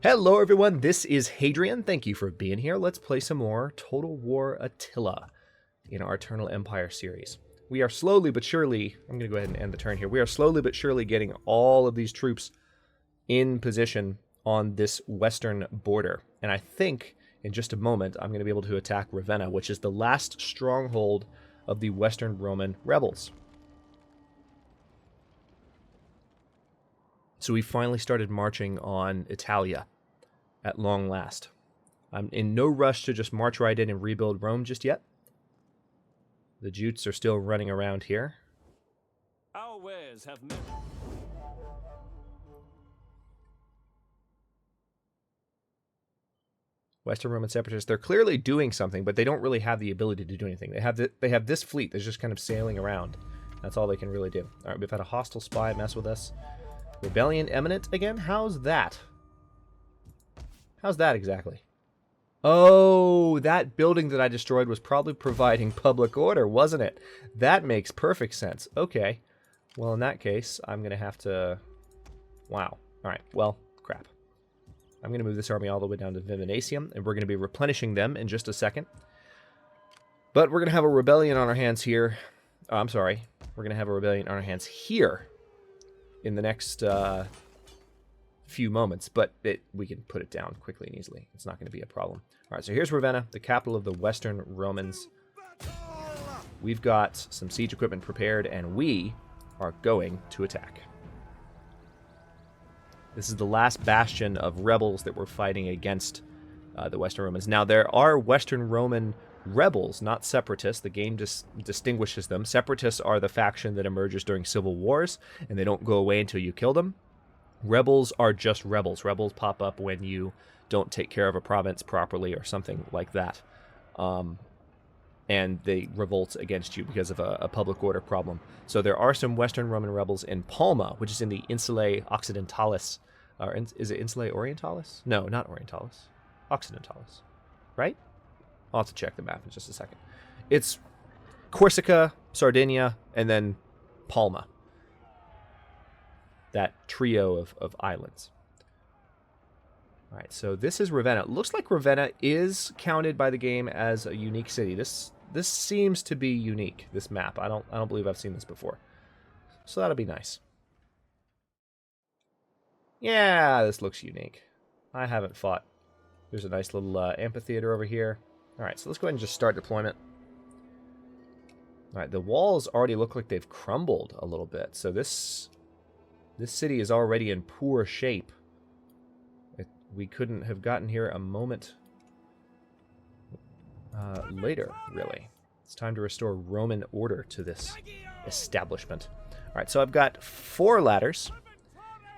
Hello everyone, this is Hadrian. Thank you for being here. Let's play some more Total War Attila in our Eternal Empire series. We are slowly but surely, I'm going to go ahead and end the turn here. We are slowly but surely getting all of these troops in position on this western border. And I think in just a moment I'm going to be able to attack Ravenna, which is the last stronghold of the Western Roman rebels. So we finally started marching on Italia at long last. I'm in no rush to just march right in and rebuild Rome just yet. The Jutes are still running around here. Our wares have met. Western Roman separatists, they're clearly doing something, but they don't really have the ability to do anything. They have this fleet that's just kind of sailing around. That's all they can really do. All right, we've had a hostile spy mess with us. Rebellion imminent again? How's that? How's that exactly? Oh, that building that I destroyed was probably providing public order, wasn't it? That makes perfect sense. Okay. Well, in that case, I'm going to have to... Wow. All right. Well, crap. I'm going to move this army all the way down to Viminacium, and we're going to be replenishing them in just a second. But we're going to have a rebellion on our hands here. Oh, I'm sorry. We're going to have a rebellion on our hands here in the next few moments, but we can put it down quickly and easily. It's not going to be a problem. All right, so here's Ravenna, the capital of the Western Romans. We've got some siege equipment prepared, and we are going to attack. This is the last bastion of rebels that we're fighting against the Western Romans. Now, there are Western Roman rebels, not separatists. The game distinguishes them. Separatists are the faction that emerges during civil wars, and they don't go away until you kill them. Rebels are just rebels. Rebels pop up when you don't take care of a province properly or something like that. And they revolt against you because of a public order problem. So there are some Western Roman rebels in Palma, which is in the Insulae Occidentalis. Is it Insulae Orientalis? No, not Orientalis. Occidentalis. Right? I'll have to check the map in just a second. It's Corsica, Sardinia, and then Palma. That trio of islands. All right, so this is Ravenna. It looks like Ravenna is counted by the game as a unique city. This seems to be unique, this map. I don't believe I've seen this before. So that'll be nice. Yeah, this looks unique. I haven't fought. There's a nice little amphitheater over here. All right, so let's go ahead and just start deployment. All right, the walls already look like they've crumbled a little bit. So this city is already in poor shape. We couldn't have gotten here a moment later, really. It's time to restore Roman order to this establishment. All right, so I've got 4 ladders,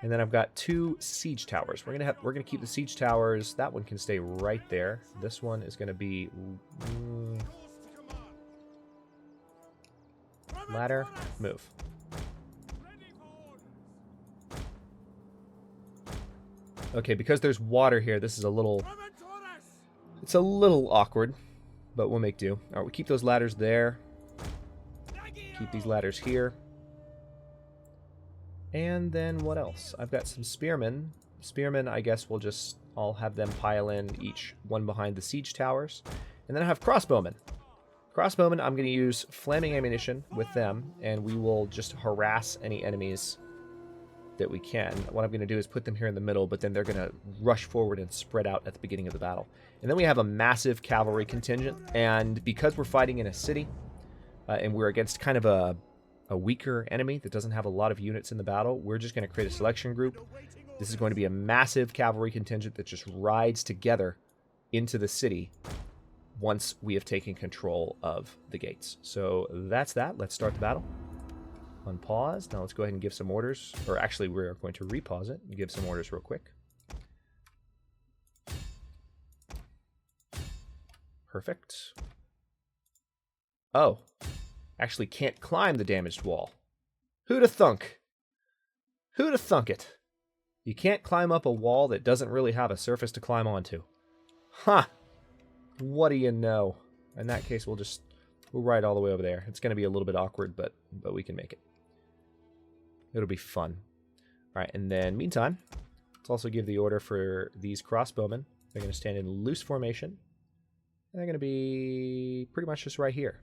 and then I've got 2 siege towers. We're gonna keep the siege towers. That one can stay right there. This one is gonna be ladder, move. Okay, because there's water here, this is it's a little awkward, but we'll make do. All right, we keep those ladders there. Keep these ladders here. And then what else? I've got some spearmen. Spearmen, I guess I'll have them pile in each one behind the siege towers. And then I have crossbowmen. Crossbowmen, I'm going to use flaming ammunition with them, and we will just harass any enemies that we can. What I'm going to do is put them here in the middle, but then they're going to rush forward and spread out at the beginning of the battle. And then we have a massive cavalry contingent, and because we're fighting in a city, and we're against kind of a weaker enemy that doesn't have a lot of units in the battle, we're just going to create a selection group. This is going to be a massive cavalry contingent that just rides together into the city once we have taken control of the gates. So that's that. Let's start the battle. Unpause. Now let's go ahead and give some orders. Or actually, we're going to repause it and give some orders real quick. Perfect. Oh. Actually can't climb the damaged wall. Who'da thunk? Who'da thunk it? You can't climb up a wall that doesn't really have a surface to climb onto. Huh. What do you know? In that case, we'll ride all the way over there. It's going to be a little bit awkward, but we can make it. It'll be fun. All right, and then meantime, Let's also give the order for these crossbowmen. They're going to stand in loose formation. And they're going to be pretty much just right here.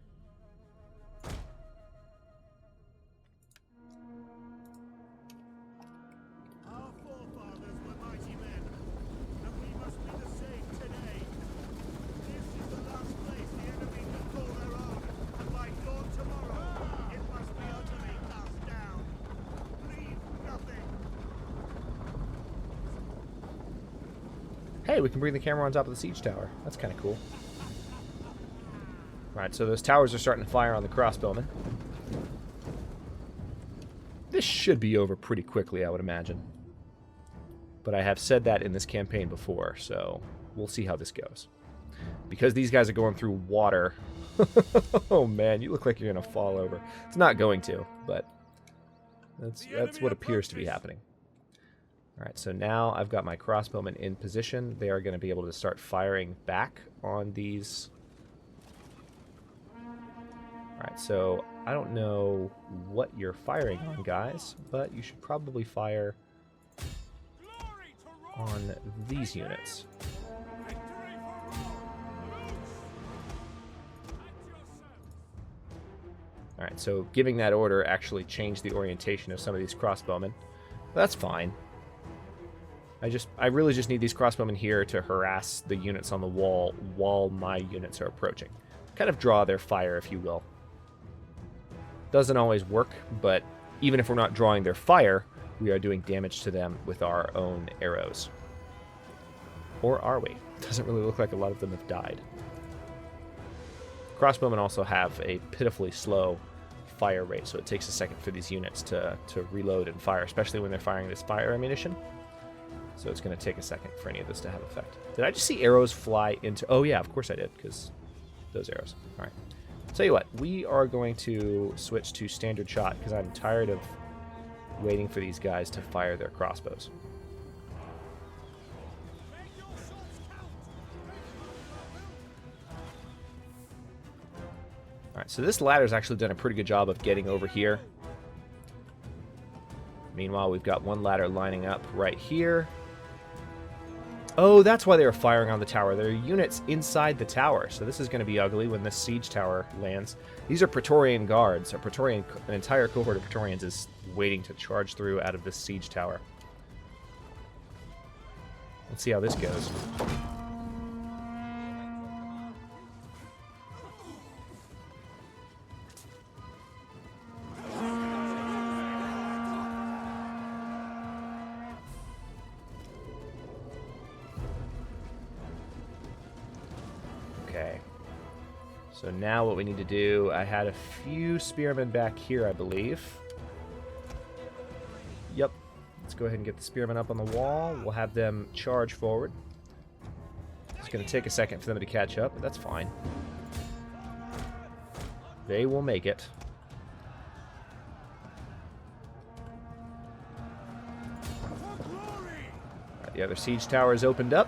Our forefathers were mighty men, and we must be the same today. This is the last place the enemy can call their own, and by dawn tomorrow, it must be utterly cast down. Leave nothing. Hey, we can bring the camera on top of the siege tower. That's kind of cool. Alright, so those towers are starting to fire on the crossbowmen. This should be over pretty quickly, I would imagine. But I have said that in this campaign before, so we'll see how this goes. Because these guys are going through water. Oh man, you look like you're going to fall over. It's not going to, but that's what appears to be happening. Alright, so now I've got my crossbowmen in position. They are going to be able to start firing back on these. Alright, so I don't know what you're firing on, guys, but you should probably fire on these units. Alright, so giving that order actually changed the orientation of some of these crossbowmen. That's fine. I really just need these crossbowmen here to harass the units on the wall while my units are approaching. Kind of draw their fire, if you will. Doesn't always work, but even if we're not drawing their fire, we are doing damage to them with our own arrows. Or are we? Doesn't really look like a lot of them have died. Crossbowmen also have a pitifully slow fire rate, so it takes a second for these units to reload and fire, especially when they're firing this fire ammunition. So it's going to take a second for any of this to have effect. Did I just see arrows fly into... Oh yeah, of course I did, because those arrows. Alright. Tell you what, we are going to switch to standard shot, because I'm tired of waiting for these guys to fire their crossbows. Alright, so this ladder's actually done a pretty good job of getting over here. Meanwhile, we've got one ladder lining up right here. Oh, that's why they were firing on the tower. There are units inside the tower, so this is going to be ugly when this siege tower lands. These are Praetorian guards. An entire cohort of Praetorians is waiting to charge through out of this siege tower. Let's see how this goes. Okay. So now what we need to do, I had a few spearmen back here, I believe. Yep. Let's go ahead and get the spearmen up on the wall. We'll have them charge forward. It's going to take a second for them to catch up, but that's fine. They will make it. Right, the other siege tower is opened up.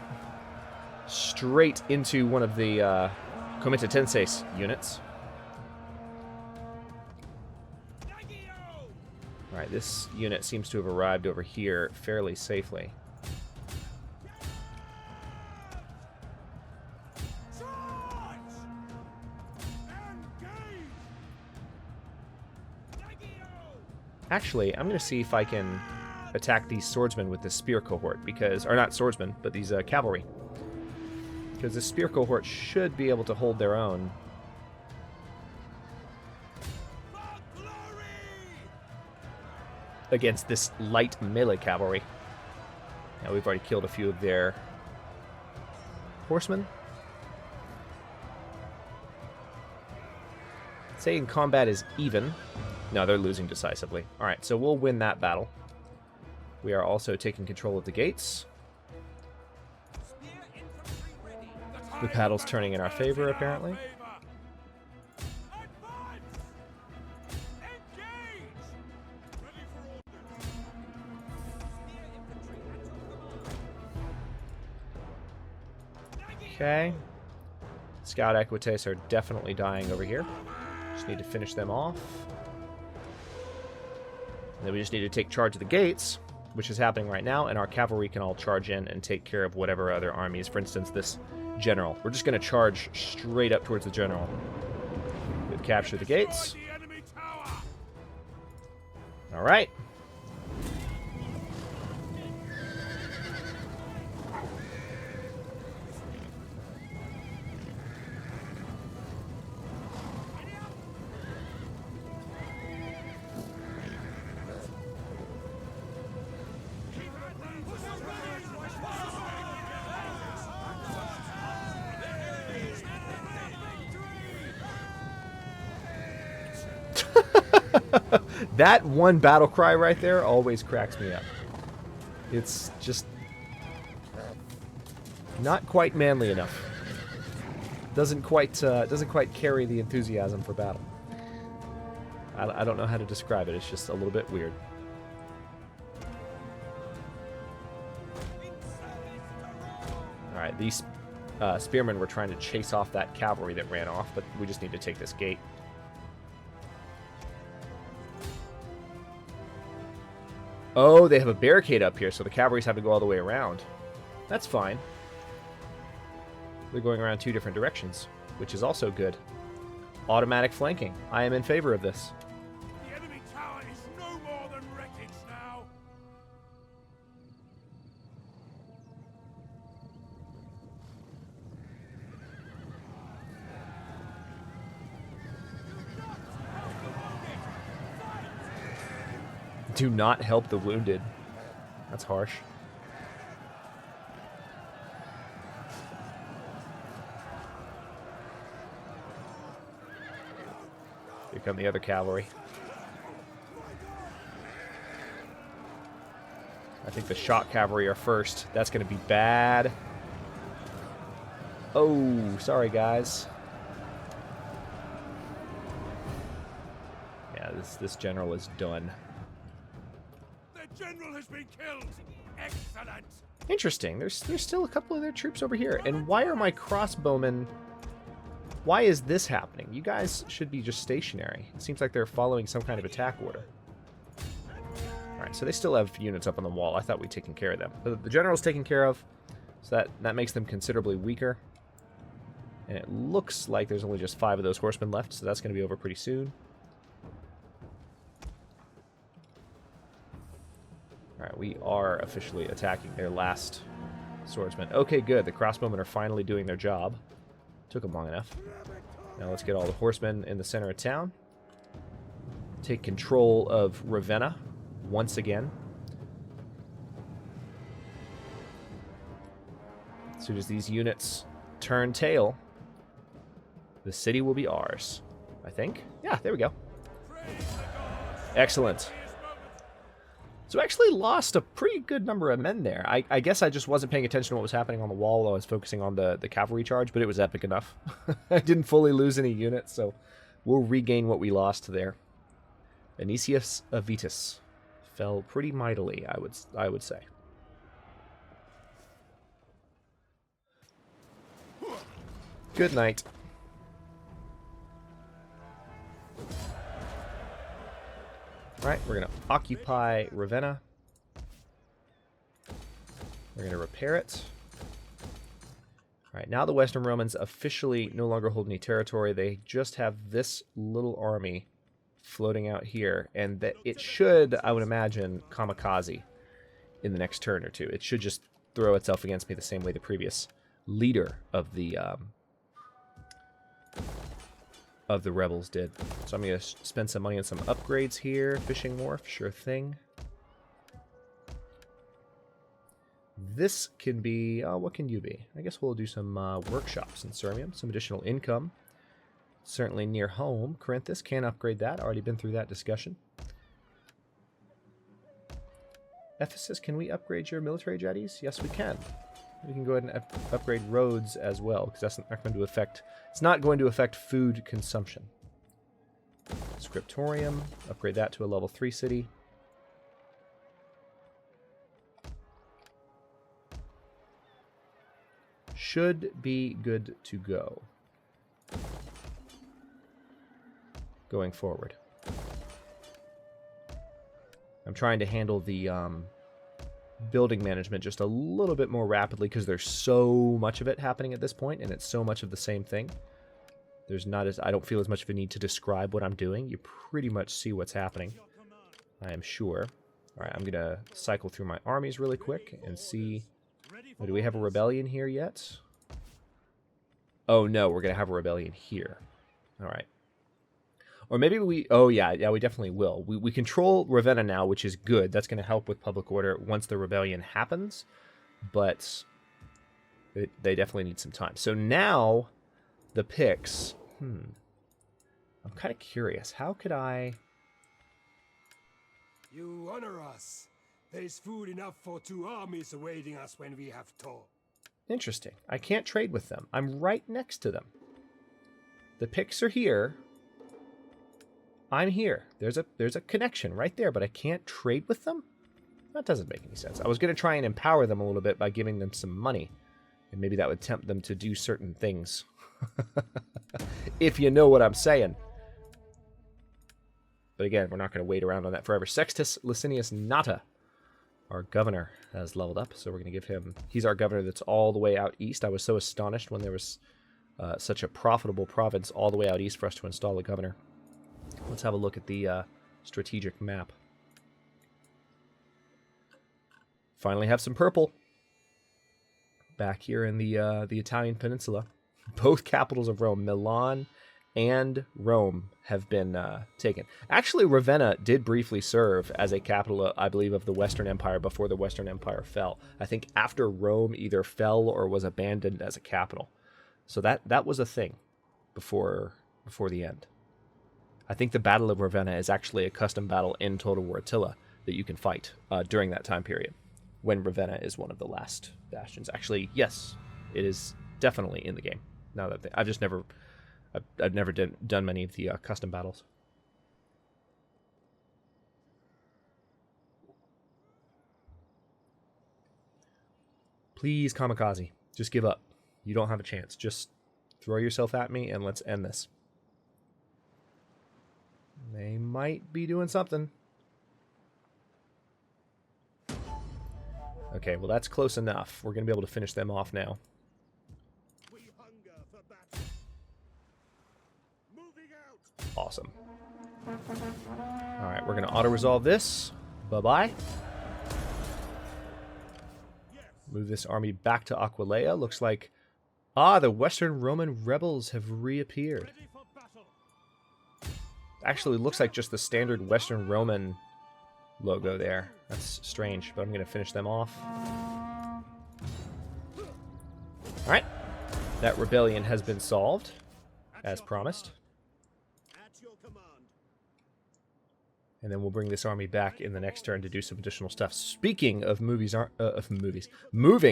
Straight into one of the Comitatenses units. Alright, this unit seems to have arrived over here fairly safely. Actually, I'm going to see if I can attack these swordsmen with this spear cohort, because... Or not swordsmen, but these cavalry. Because the spear cohort should be able to hold their own. Against this light melee cavalry. Now we've already killed a few of their horsemen. Saying combat is even. No, they're losing decisively. Alright, so we'll win that battle. We are also taking control of the gates. The paddle's turning in our favor, apparently. Okay. Scout Equites are definitely dying over here. Just need to finish them off. And then we just need to take charge of the gates. which is happening right now, and our cavalry can all charge in and take care of whatever other armies. For instance, this general. We're just going to charge straight up towards the general. We've captured the gates. The enemy tower. All right. That one battle cry right there always cracks me up. It's just not quite manly enough. Doesn't quite carry the enthusiasm for battle. I don't know how to describe it. It's just a little bit weird. All right, these spearmen were trying to chase off that cavalry that ran off, but we just need to take this gate. Oh, they have a barricade up here, so the cavalry's have to go all the way around. That's fine. They're going around 2 different directions, which is also good. Automatic flanking. I am in favor of this. The enemy tower is no more than wreckage now. Do not help the wounded. That's harsh. Here come the other cavalry. I think the shock cavalry are first. That's going to be bad. Oh, sorry, guys. Yeah, this general is done. The general has been killed. Excellent. Interesting. There's still a couple of their troops over here. And why are my crossbowmen... Why is this happening? You guys should be just stationary. It seems like they're following some kind of attack order. Alright, so they still have units up on the wall. I thought we'd taken care of them. But the general's taken care of, so that makes them considerably weaker. And it looks like there's only just 5 of those horsemen left, so that's going to be over pretty soon. Alright, we are officially attacking their last swordsman. Okay, good. The crossbowmen are finally doing their job. Took them long enough. Now let's get all the horsemen in the center of town. Take control of Ravenna once again. As soon as these units turn tail, the city will be ours. I think. Yeah, there we go. Excellent. So I actually lost a pretty good number of men there. I guess I just wasn't paying attention to what was happening on the wall while I was focusing on the cavalry charge, but it was epic enough. I didn't fully lose any units, so we'll regain what we lost there. Anicius Avitus fell pretty mightily, I would say. Good night. Alright, we're going to occupy Ravenna. We're going to repair it. Alright, now the Western Romans officially no longer hold any territory. They just have this little army floating out here. And that it should, I would imagine, kamikaze in the next turn or two. It should just throw itself against me the same way the previous leader of the rebels did. So I'm going to spend some money on some upgrades here. Fishing wharf, sure thing. This can be... what can you be? I guess we'll do some workshops in Sirmium. Some additional income. Certainly near home. Corinthus, can upgrade that. Already been through that discussion. Ephesus, can we upgrade your military jetties? Yes, we can. We can go ahead and upgrade roads as well, because that's not going to affect... It's not going to affect food consumption. Scriptorium, upgrade that to a level 3 city. Should be good to go. Going forward. I'm trying to handle the building management just a little bit more rapidly because there's so much of it happening at this point, and it's so much of the same thing. There's not as I don't feel as much of a need to describe what I'm doing. You pretty much see what's happening, I am sure. All right, I'm gonna cycle through my armies really quick and see. Oh, do we have a rebellion here yet? Oh no, we're gonna have a rebellion here. All right. Or maybe we... Oh, yeah, we definitely will. We control Ravenna now, which is good. That's going to help with public order once the rebellion happens. But they definitely need some time. So now, the Picts... I'm kind of curious. How could I... You honor us. There's food enough for 2 armies awaiting us when we have tour. Interesting. I can't trade with them. I'm right next to them. The Picts are here. I'm here. There's a connection right there, but I can't trade with them? That doesn't make any sense. I was going to try and empower them a little bit by giving them some money. And maybe that would tempt them to do certain things. If you know what I'm saying. But again, we're not going to wait around on that forever. Sextus Licinius Nata, our governor, has leveled up. So we're going to give him... He's our governor that's all the way out east. I was so astonished when there was such a profitable province all the way out east for us to install a governor. Let's have a look at the strategic map. Finally have some purple. Back here in the Italian peninsula. Both capitals of Rome, Milan and Rome, have been taken. Actually, Ravenna did briefly serve as a capital, I believe, of the Western Empire before the Western Empire fell. I think after Rome either fell or was abandoned as a capital. So that was a thing before the end. I think the Battle of Ravenna is actually a custom battle in Total War Attila that you can fight during that time period, when Ravenna is one of the last bastions. Actually, yes, it is definitely in the game. Now that I've never done many of the custom battles. Please, Kamikaze, just give up. You don't have a chance. Just throw yourself at me and let's end this. They might be doing something. Okay, well that's close enough. We're going to be able to finish them off now. We hunger for battle. Moving out. Awesome. Alright, we're going to auto-resolve this. Bye-bye. Yes. Move this army back to Aquileia. Looks like... Ah, the Western Roman rebels have reappeared. Ready for battle. Actually, looks like just the standard Western Roman logo there. That's strange, but I'm going to finish them off. Alright. That rebellion has been solved, as promised. At your command. And then we'll bring this army back in the next turn to do some additional stuff. Speaking of moving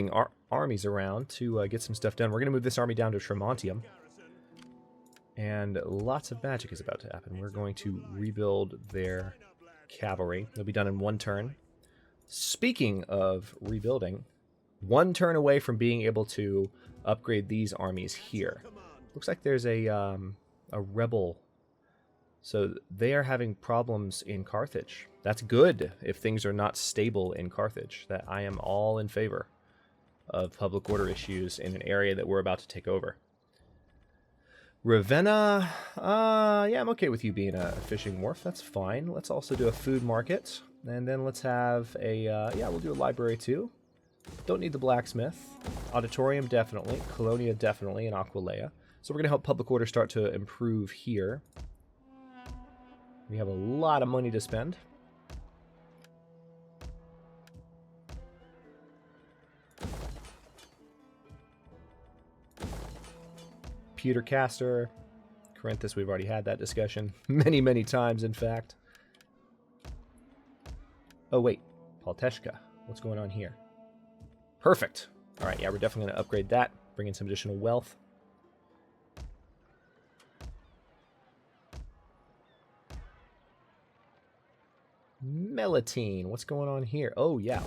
our armies around to get some stuff done, we're going to move this army down to Tremontium. And lots of magic is about to happen. We're going to rebuild their cavalry. It'll be done in one turn. Speaking of rebuilding, one turn away from being able to upgrade these armies here. Looks like there's a rebel. So they are having problems in Carthage. That's good if things are not stable in Carthage. That I am all in favor of public order issues in an area that we're about to take over. Ravenna, yeah, I'm okay with you being a fishing wharf. That's fine. Let's also do a food market. And then let's have a, yeah, we'll do a library too. Don't need the blacksmith. Auditorium, definitely. Colonia, definitely. And Aquileia. So we're going to help public order start to improve here. We have a lot of money to spend. Pewter Caster, Corinthus, we've already had that discussion many, many times, in fact. Oh, wait. Palteshka. What's going on here? Perfect. All right, yeah, we're definitely going to upgrade that, bring in some additional wealth. Melitine, what's going on here? Oh, yeah,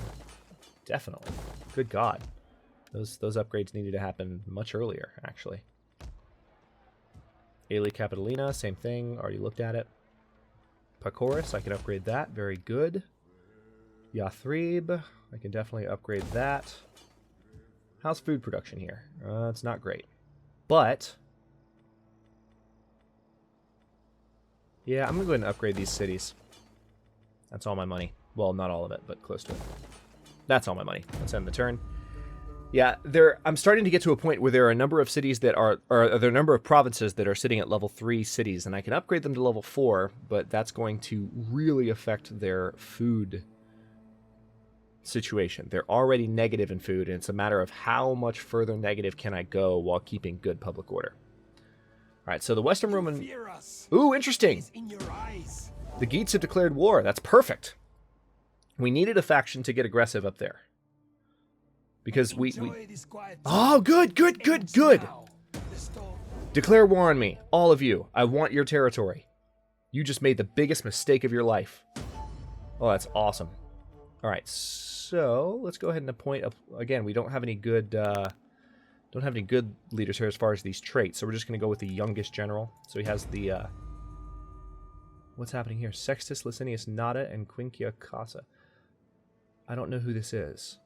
definitely. Good God. Those upgrades needed to happen much earlier, actually. Aelia Capitolina, same thing. Already looked at it. Pacorus, I can upgrade that. Very good. Yathrib, I can definitely upgrade that. How's food production here? It's not great. But, yeah, I'm going to go ahead and upgrade these cities. That's all my money. Well, not all of it, but close to it. That's all my money. Let's end the turn. Yeah, I'm starting to get to a point where there are a number of cities that are, or there are a number of provinces that are sitting at level 3 cities, and I can upgrade them to level 4, but that's going to really affect their food situation. They're already negative in food, and it's a matter of how much further negative can I go while keeping good public order. All right, so the Western Roman... Fear us. Ooh, interesting! It's in your eyes. The Geats have declared war. That's perfect. We needed a faction to get aggressive up there. Because we... Enjoy this quiet Oh, good, good, good, ends good! now. The storm. Declare war on me, all of you. I want your territory. You just made the biggest mistake of your life. Oh, that's awesome. All right, so let's go ahead and appoint... Again, we don't have any good... leaders here as far as these traits, so we're just going to go with the youngest general. So he has the... what's happening here? Sextus Licinius Nada and Quincia Casa. I don't know who this is.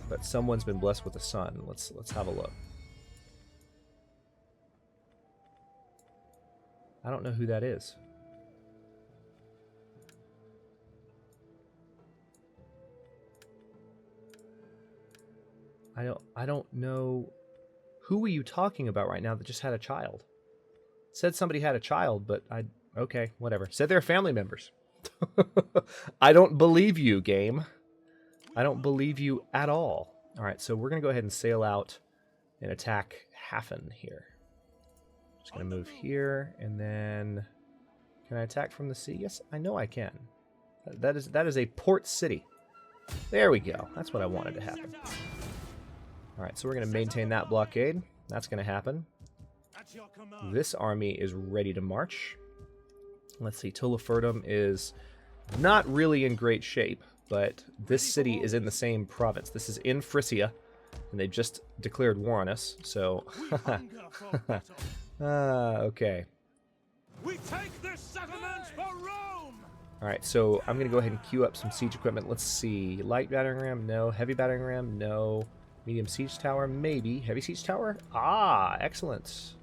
But someone's been blessed with a son. Let's have a look. I don't know who that is. I don't know. Who are you talking about right now that just had a child? Said somebody had a child, but okay, whatever. Said they're family members. I don't believe you, game. I don't believe you at all. All right, so we're going to go ahead and sail out and attack Hafen here. Just going to move here, and then... Can I attack from the sea? Yes, I know I can. That is a port city. There we go. That's what I wanted to happen. All right, so we're going to maintain that blockade. That's going to happen. At your command. This army is ready to march. Let's see, Tuliferdum is not really in great shape, but this city is in the same province. This is in Frisia, and they've just declared war on us, so... Hunger for battle. Okay. We take this settlement for Rome. Alright, so I'm going to go ahead and queue up some siege equipment. Let's see. Light battering ram? No. Heavy battering ram? No. Medium siege tower? Maybe. Heavy siege tower? Ah, excellent.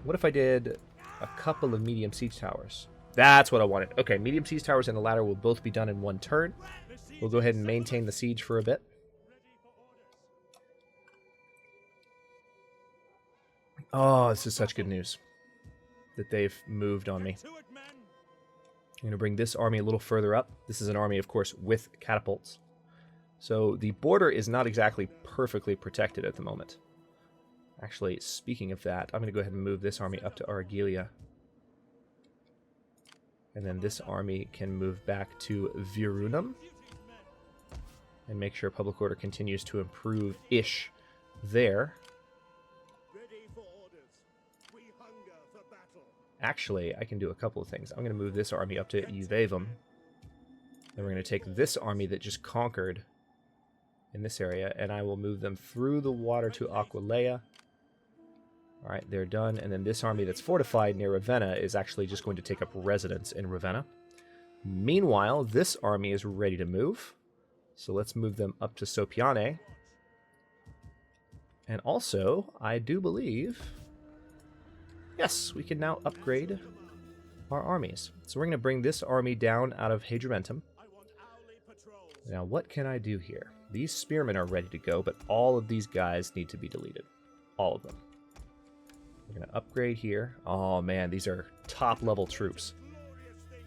What if I did a couple of medium siege towers? That's what I wanted. Okay, medium siege towers and a ladder will both be done in one turn. We'll go ahead and maintain the siege for a bit. Oh, this is such good news that they've moved on me. To it, men. I'm going to bring this army a little further up. This is an army, of course, with catapults. So the border is not exactly perfectly protected at the moment. Actually, speaking of that, I'm going to go ahead and move this army up to Argelia. And then this army can move back to Virunum. And make sure public order continues to improve-ish there. Ready for orders. We hunger for battle. Actually, I can do a couple of things. I'm going to move this army up to Uvavum. Then we're going to take this army that just conquered in this area, and I will move them through the water to Aquileia. Alright, they're done. And then this army that's fortified near Ravenna is actually just going to take up residence in Ravenna. Meanwhile, this army is ready to move. So let's move them up to Sopiane. And also, I do believe... Yes, we can now upgrade our armies. So we're going to bring this army down out of Hadrimentum. I want hourly patrols. Now, what can I do here? These spearmen are ready to go, but all of these guys need to be deleted. All of them. We're going to upgrade here. Oh, man, these are top-level troops.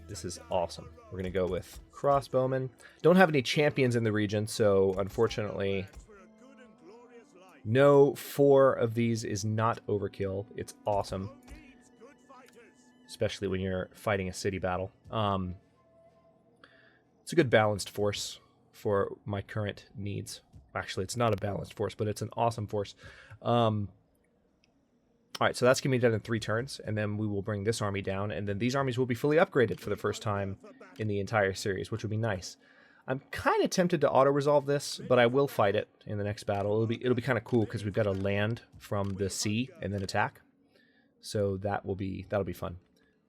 This is awesome. We're going to go with crossbowmen. Don't have any champions in the region, so unfortunately, For a good and glorious life. no 4 of these is not overkill. It's awesome, Needs good fighters. especially when you're fighting a city battle. It's a good balanced force for my current needs. Actually, it's not a balanced force, but it's an awesome force. All right, so that's going to be done in 3 turns, and then we will bring this army down, and then these armies will be fully upgraded for the first time in the entire series, which would be nice. I'm kind of tempted to auto-resolve this, but I will fight it in the next battle. It'll be kind of cool because we've got to land from the sea and then attack. So that'll be fun.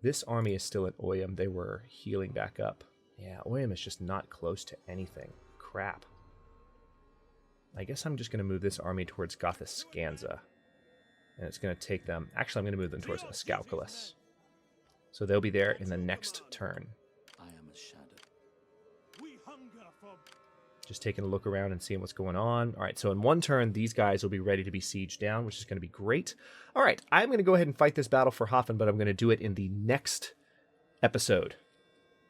This army is still at Oyam. They were healing back up. Yeah, Oyam is just not close to anything. Crap. I guess I'm just going to move this army towards Gothiscanza. And it's going to take them... Actually, I'm going to move them towards Ascalcalis. So they'll be there in the next turn. I am a shadow. We hunger for Just taking a look around and seeing what's going on. All right, so in one turn, these guys will be ready to be sieged down, which is going to be great. All right, I'm going to go ahead and fight this battle for Hoffen, but I'm going to do it in the next episode.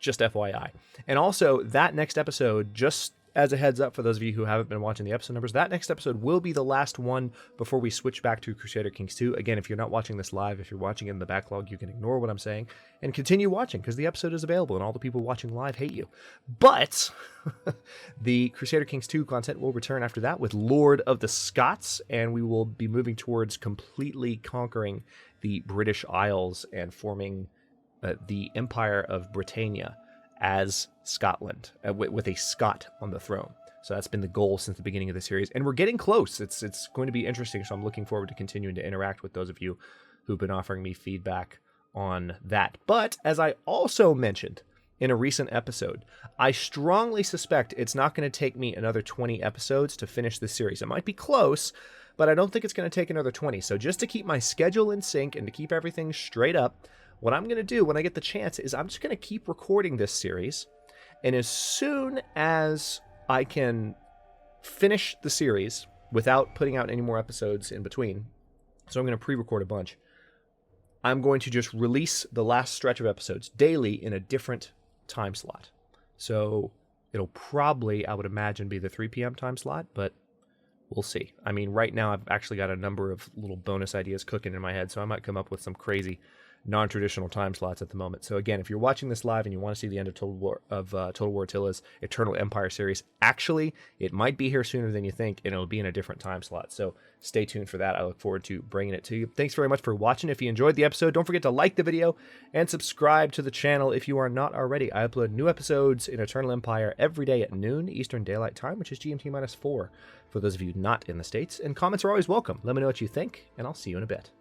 Just FYI. And also, that next episode, just as a heads up for those of you who haven't been watching the episode numbers, that next episode will be the last one before we switch back to Crusader Kings 2. Again, if you're not watching this live, if you're watching it in the backlog, you can ignore what I'm saying and continue watching because the episode is available and all the people watching live hate you. But the Crusader Kings 2 content will return after that with Lord of the Scots, and we will be moving towards completely conquering the British Isles and forming the Empire of Britannia as Scotland, with a Scot on the throne. So that's been the goal since the beginning of the series, and we're getting close. It's going to be interesting, so I'm looking forward to continuing to interact with those of you who've been offering me feedback on that. But as I also mentioned in a recent episode, I strongly suspect it's not going to take me another 20 episodes to finish this series. It might be close, but I don't think it's going to take another 20. So just to keep my schedule in sync and to keep everything straight up, what I'm going to do when I get the chance is I'm just going to keep recording this series, and as soon as I can finish the series without putting out any more episodes in between, so I'm going to pre-record a bunch, I'm going to just release the last stretch of episodes daily in a different time slot. So it'll probably, I would imagine, be the 3 p.m. time slot, but we'll see. I mean, right now I've actually got a number of little bonus ideas cooking in my head, so I might come up with some crazy non-traditional time slots at the moment. So again, if you're watching this live and you want to see the end of Total War Attila's Eternal Empire series, actually, it might be here sooner than you think, and it'll be in a different time slot. So stay tuned for that. I look forward to bringing it to you. Thanks very much for watching. If you enjoyed the episode, don't forget to like the video and subscribe to the channel if you are not already. I upload new episodes in Eternal Empire every day at noon Eastern Daylight Time, which is GMT-4 for those of you not in the States. And comments are always welcome. Let me know what you think, and I'll see you in a bit.